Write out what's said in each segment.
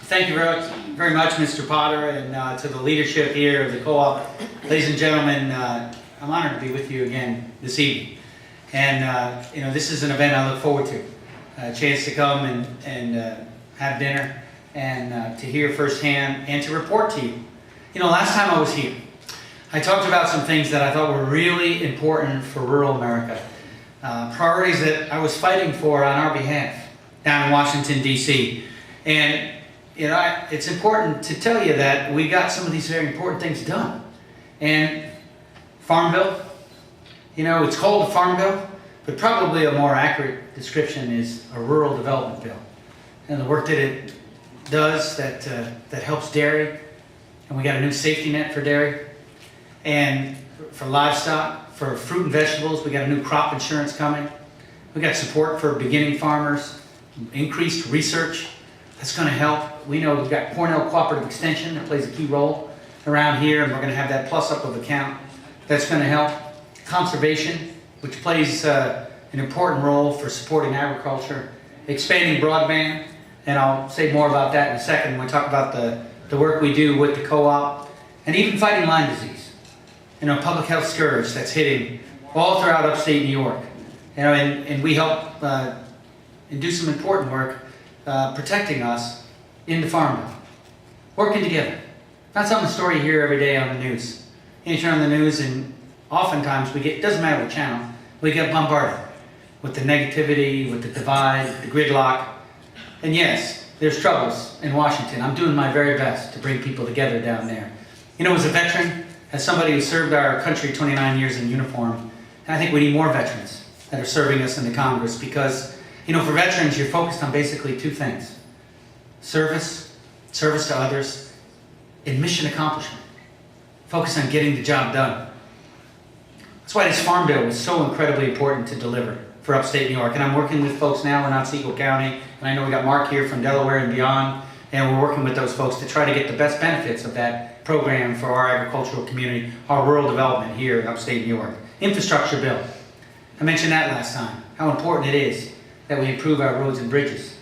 Thank you very much, Mr. Potter, and to the leadership here of the co-op. Ladies and gentlemen, I'm honored to be with you again this evening. And this is an event I look forward to. A chance to come and have dinner and to hear firsthand and to report to you. Last time I was here, I talked about some things that I thought were really important for rural America. Priorities that I was fighting for on our behalf down in Washington, D.C. And it's important to tell you that we got some of these very important things done. And Farm Bill, it's called a Farm Bill, but probably a more accurate description is a Rural Development Bill. And the work that it does that helps dairy, and we got a new safety net for dairy, and for livestock, for fruit and vegetables, we got a new crop insurance coming. We got support for beginning farmers, increased research. That's going to help. We know we've got Cornell Cooperative Extension that plays a key role around here, and we're going to have that plus up of account. That's going to help. Conservation, which plays an important role for supporting agriculture. Expanding broadband, and I'll say more about that in a second when we talk about the work we do with the co-op, and even fighting Lyme disease. Public health scourge that's hitting all throughout upstate New York. And we help and do some important work protecting us in the Farm Bill. Working together. Not something story you hear every day on the news. You turn on the news and oftentimes it doesn't matter what channel, we get bombarded with the negativity, with the divide, the gridlock. And yes, there's troubles in Washington. I'm doing my very best to bring people together down there. As a veteran, as somebody who served our country 29 years in uniform, and I think we need more veterans that are serving us in the Congress because, for veterans, you're focused on basically two things. Service to others, and mission accomplishment. Focus on getting the job done. That's why this Farm Bill was so incredibly important to deliver for upstate New York. And I'm working with folks now in Otsego County, and I know we got Mark here from Delaware and beyond, and we're working with those folks to try to get the best benefits of that program for our agricultural community, our rural development here in upstate New York. Infrastructure bill. I mentioned that last time, how important it is that we improve our roads and bridges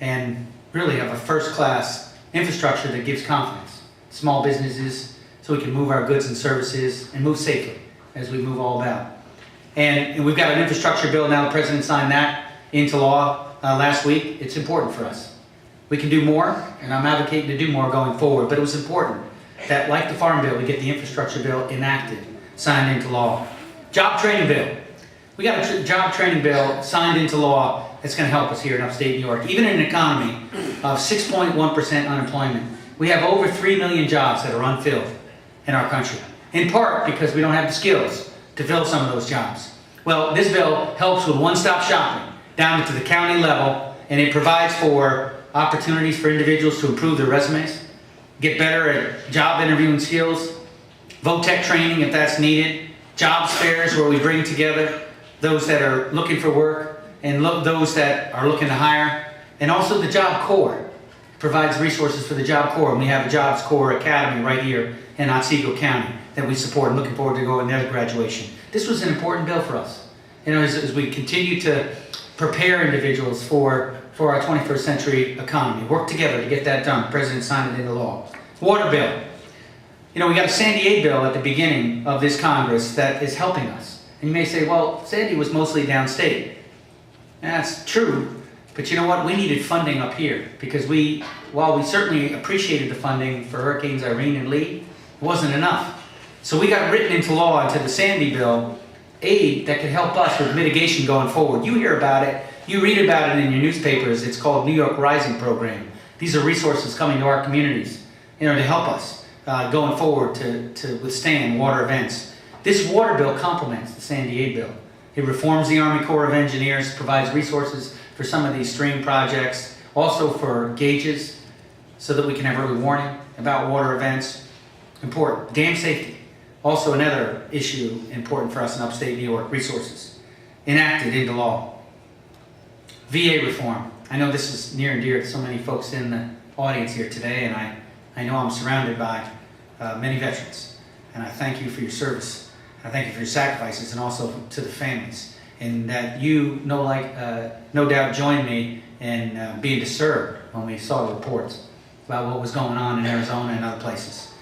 and really have a first-class infrastructure that gives confidence. Small businesses, so we can move our goods and services and move safely as we move all about. And we've got an infrastructure bill now. The President signed that into law last week. It's important for us. We can do more, and I'm advocating to do more going forward, but it was important that, like the Farm Bill, we get the infrastructure bill enacted, signed into law. Job training bill. We got a job training bill signed into law that's going to help us here in upstate New York. Even in an economy of 6.1% unemployment, we have over 3 million jobs that are unfilled in our country, in part because we don't have the skills to fill some of those jobs. Well, this bill helps with one-stop shopping down to the county level, and it provides for opportunities for individuals to improve their resumes, get better at job interviewing skills, voc tech training if that's needed, jobs fairs where we bring together those that are looking for work and those that are looking to hire, and also the Job Corps provides resources for the Job Corps, and we have a Jobs Corps Academy right here in Otsego County that we support, and looking forward to going their graduation. This was an important bill for us. As we continue to prepare individuals for our 21st century economy, work together to get that done. The President signed it into law. Water bill. We got a Sandy aid bill at the beginning of this Congress that is helping us. And you may say, well, Sandy was mostly downstate. And that's true, but you know what? We needed funding up here because while we certainly appreciated the funding for Hurricanes Irene and Lee, it wasn't enough. So we got written into law, into the Sandy bill, aid that could help us with mitigation going forward. You hear about it, you read about it in your newspapers. It's called New York Rising Program. These are resources coming to our communities, to help us going forward to withstand water events. This water bill complements the Sandy aid bill. It reforms the Army Corps of Engineers, provides resources for some of these stream projects, also for gauges so that we can have early warning about water events. Important. Dam safety. Also another issue important for us in upstate New York, resources enacted into law. VA reform. I know this is near and dear to so many folks in the audience here today, and I know I'm surrounded by many veterans, and I thank you for your service. I thank you for your sacrifices, and also to the families, and that you no doubt joined me in being disturbed when we saw the reports about what was going on in Arizona and other places.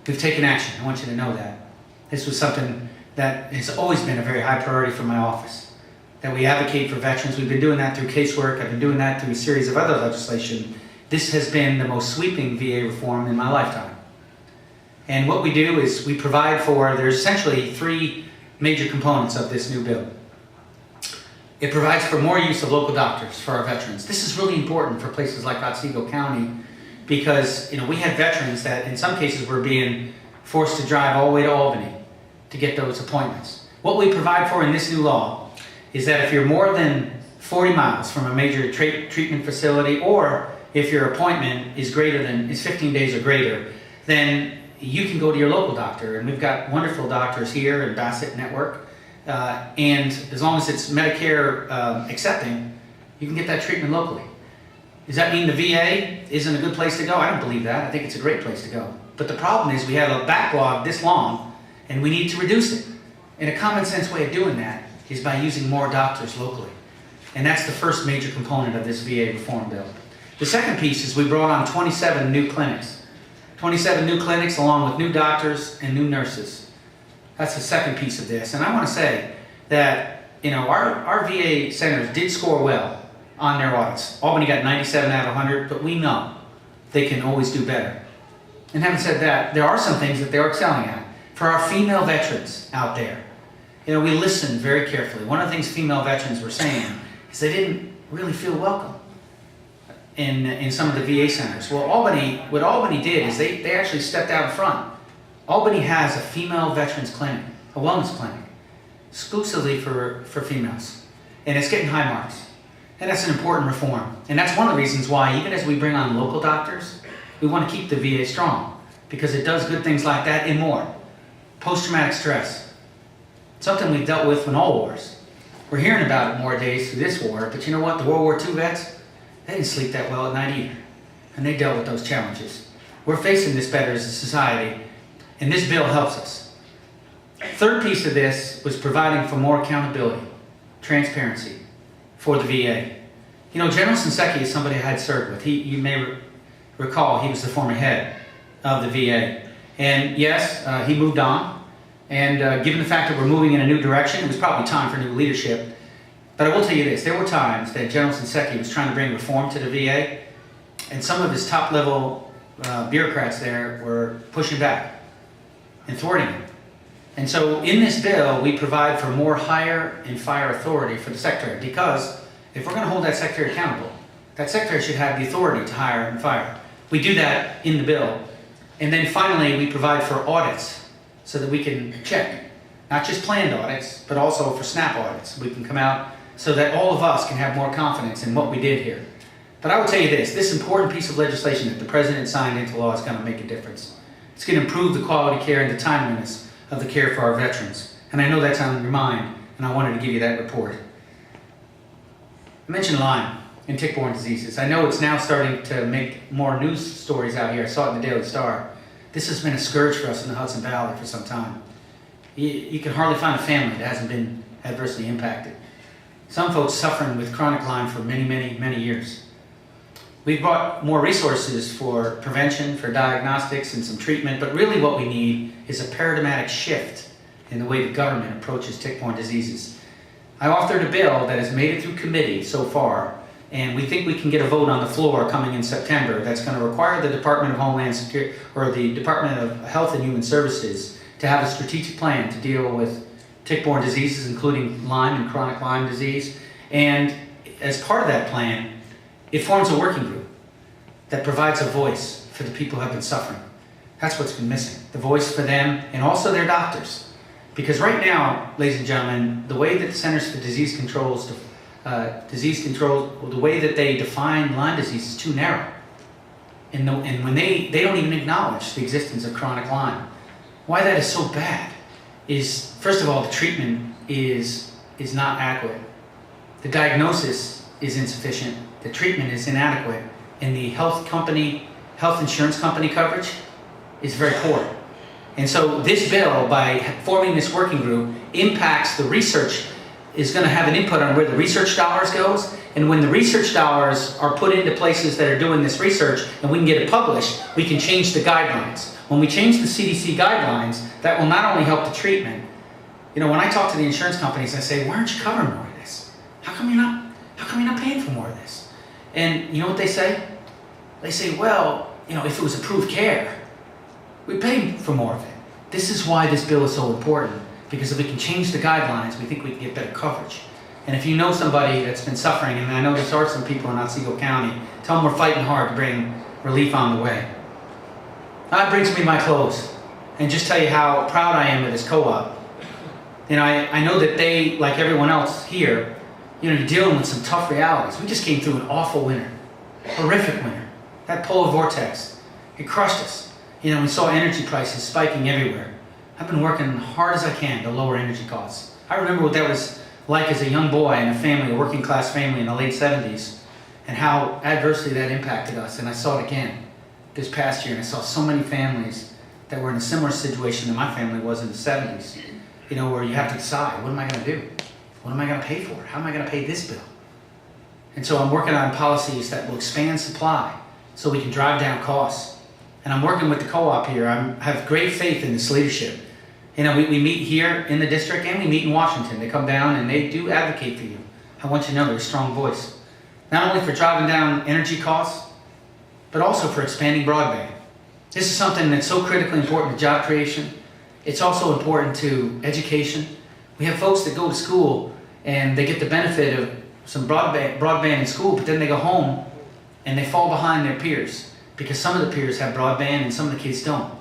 We've taken action. I want you to know that. This was something that has always been a very high priority for my office, that we advocate for veterans. We've been doing that through casework. I've been doing that through a series of other legislation. This has been the most sweeping VA reform in my lifetime. And what we do is we provide for, there's essentially three major components of this new bill. It provides for more use of local doctors for our veterans. This is really important for places like Otsego County because we had veterans that in some cases were being forced to drive all the way to Albany to get those appointments. What we provide for in this new law is that if you're more than 40 miles from a major treatment facility, or if your appointment is 15 days or greater, then you can go to your local doctor. And we've got wonderful doctors here in Bassett Network. And as long as it's Medicare accepting, you can get that treatment locally. Does that mean the VA isn't a good place to go? I don't believe that. I think it's a great place to go. But the problem is we have a backlog this long, and we need to reduce it. And a common sense way of doing that is by using more doctors locally. And that's the first major component of this VA reform bill. The second piece is we brought on 27 new clinics. 27 new clinics along with new doctors and new nurses. That's the second piece of this. And I want to say that our VA centers did score well on their audits. Albany got 97 out of 100, but we know they can always do better. And having said that, there are some things that they're excelling at. For our female veterans out there, we listened very carefully. One of the things female veterans were saying is they didn't really feel welcome in some of the VA centers. Well, what Albany did is they actually stepped out in front. Albany has a female veterans clinic, a wellness clinic, exclusively for females. And it's getting high marks. And that's an important reform. And that's one of the reasons why, even as we bring on local doctors, we want to keep the VA strong, because it does good things like that and more. Post-traumatic stress, something we've dealt with in all wars. We're hearing about it more days through this war, but you know what? The World War II vets, they didn't sleep that well at night either. And they dealt with those challenges. We're facing this better as a society, and this bill helps us. Third piece of this was providing for more accountability, transparency for the VA. General Shinseki is somebody I had served with. You may recall he was the former head of the VA. And yes, he moved on. And given the fact that we're moving in a new direction, it was probably time for new leadership. But I will tell you this, there were times that General Shinseki was trying to bring reform to the VA, and some of his top-level bureaucrats there were pushing back and thwarting him. And so in this bill, we provide for more hire and fire authority for the secretary, because if we're going to hold that secretary accountable, that secretary should have the authority to hire and fire. We do that in the bill. And then finally, we provide for audits so that we can check, not just planned audits, but also for SNAP audits. We can come out so that all of us can have more confidence in what we did here. But I will tell you this important piece of legislation that the President signed into law is going to make a difference. It's going to improve the quality care and the timeliness of the care for our veterans. And I know that's on your mind, and I wanted to give you that report. I mentioned Lyme and tick-borne diseases. I know it's now starting to make more news stories out here. I saw it in the Daily Star. This has been a scourge for us in the Hudson Valley for some time. You can hardly find a family that hasn't been adversely impacted. Some folks suffering with chronic Lyme for many, many, many years. We've brought more resources for prevention, for diagnostics, and some treatment, but really what we need is a paradigmatic shift in the way the government approaches tick-borne diseases. I authored a bill that has made it through committee so far, and we think we can get a vote on the floor coming in September that's going to require the Department of Homeland Security, or the Department of Health and Human Services, to have a strategic plan to deal with tick-borne diseases, including Lyme and chronic Lyme disease. And as part of that plan, it forms a working group that provides a voice for the people who have been suffering. That's what's been missing, the voice for them and also their doctors. Because right now, ladies and gentlemen, the way that the Centers for Disease Control, the way that they define Lyme disease is too narrow. And when they don't even acknowledge the existence of chronic Lyme. Why that is so bad is, first of all, the treatment is not adequate. The diagnosis is insufficient. The treatment is inadequate. And the health insurance company coverage is very poor. And so this bill, by forming this working group, impacts the research is going to have an input on where the research dollars goes. And when the research dollars are put into places that are doing this research and we can get it published, we can change the guidelines. When we change the CDC guidelines, that will not only help the treatment. You know, when I talk to the insurance companies, I say, why aren't you covering more of this? How come you're not paying for more of this? And you know what they say? They say, well, you know, if it was approved care, we pay for more of it. This is why this bill is so important, because if we can change the guidelines, we think we can get better coverage. And if you know somebody that's been suffering, and I know there are some people in Otsego County, tell them we're fighting hard to bring relief on the way. That brings me my close, and just tell you how proud I am of this co-op. You know, I know that they, like everyone else here, you know, you're dealing with some tough realities. We just came through an awful winter, horrific winter. That polar vortex, it crushed us. You know, we saw energy prices spiking everywhere. I've been working hard as I can to lower energy costs. I remember what that was like as a young boy in a family, a working class family in the late 70s, and how adversely that impacted us. And I saw it again this past year, and I saw so many families that were in a similar situation that my family was in the 70s. You know, where you have to decide, what am I going to do? What am I going to pay for? How am I going to pay this bill? And so I'm working on policies that will expand supply so we can drive down costs. And I'm working with the co-op here. I have great faith in this leadership. You know, we meet here in the district and we meet in Washington. They come down and they do advocate for you. I want you to know they're a strong voice. Not only for driving down energy costs, but also for expanding broadband. This is something that's so critically important to job creation. It's also important to education. We have folks that go to school and they get the benefit of some broadband in school, but then they go home and they fall behind their peers because some of the peers have broadband and some of the kids don't.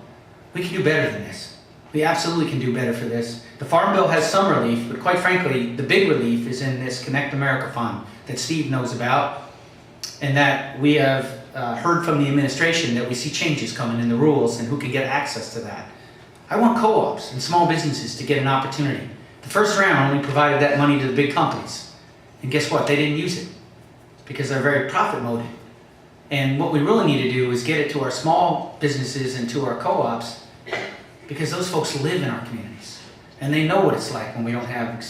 We can do better than this. We absolutely can do better for this. The Farm Bill has some relief, but quite frankly, the big relief is in this Connect America Fund that Steve knows about, and that we have heard from the administration that we see changes coming in the rules and who can get access to that. I want co-ops and small businesses to get an opportunity. The first round only provided that money to the big companies. And guess what? They didn't use it because they're very profit motive. And what we really need to do is get it to our small businesses and to our co-ops, because those folks live in our communities. And they know what it's like when we don't have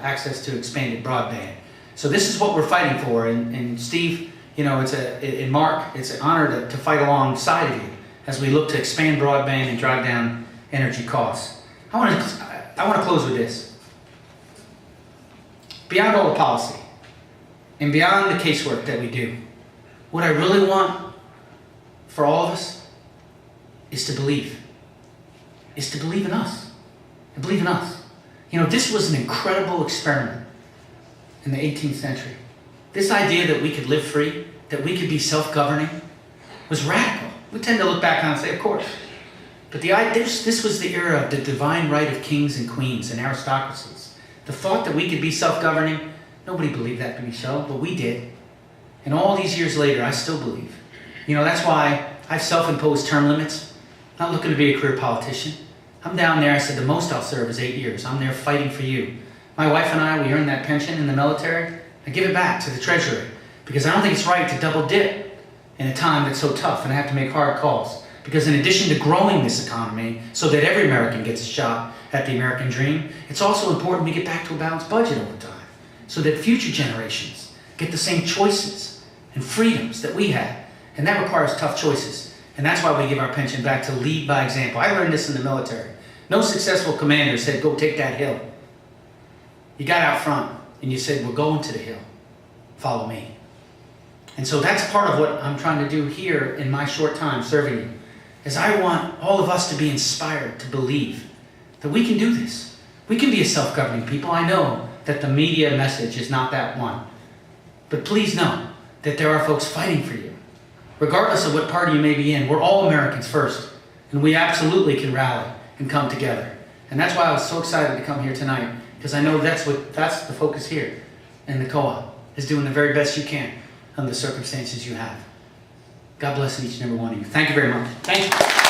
access to expanded broadband. So this is what we're fighting for. And Steve, you know, and Mark, it's an honor to fight alongside of you as we look to expand broadband and drive down energy costs. I want to close with this. Beyond all the policy and beyond the casework that we do, what I really want for all of us is to believe. Is to believe in us. And believe in us. You know, this was an incredible experiment in the 18th century. This idea that we could live free, that we could be self-governing, was radical. We tend to look back on it and say, of course. But this was the era of the divine right of kings and queens and aristocracies. The thought that we could be self-governing, nobody believed that to be so, but we did. And all these years later, I still believe. You know, that's why I've self-imposed term limits. I'm not looking to be a career politician. I'm down there, I said, the most I'll serve is 8 years. I'm there fighting for you. My wife and I, we earned that pension in the military. I give it back to the Treasury because I don't think it's right to double dip in a time that's so tough and I have to make hard calls. Because in addition to growing this economy so that every American gets a shot at the American dream, it's also important we get back to a balanced budget over time so that future generations get the same choices and freedoms that we had. And that requires tough choices. And that's why we give our pension back, to lead by example. I learned this in the military. No successful commander said, go take that hill. You got out front and you said, we're going to the hill. Follow me. And so that's part of what I'm trying to do here in my short time serving you. Is I want all of us to be inspired to believe that we can do this. We can be a self-governing people. I know that the media message is not that one. But please know that there are folks fighting for you. Regardless of what party you may be in, we're all Americans first. And we absolutely can rally and come together. And that's why I was so excited to come here tonight, because I know that's the focus here in the co-op, is doing the very best you can under the circumstances you have. God bless each and every one of you. Thank you very much. Thank you.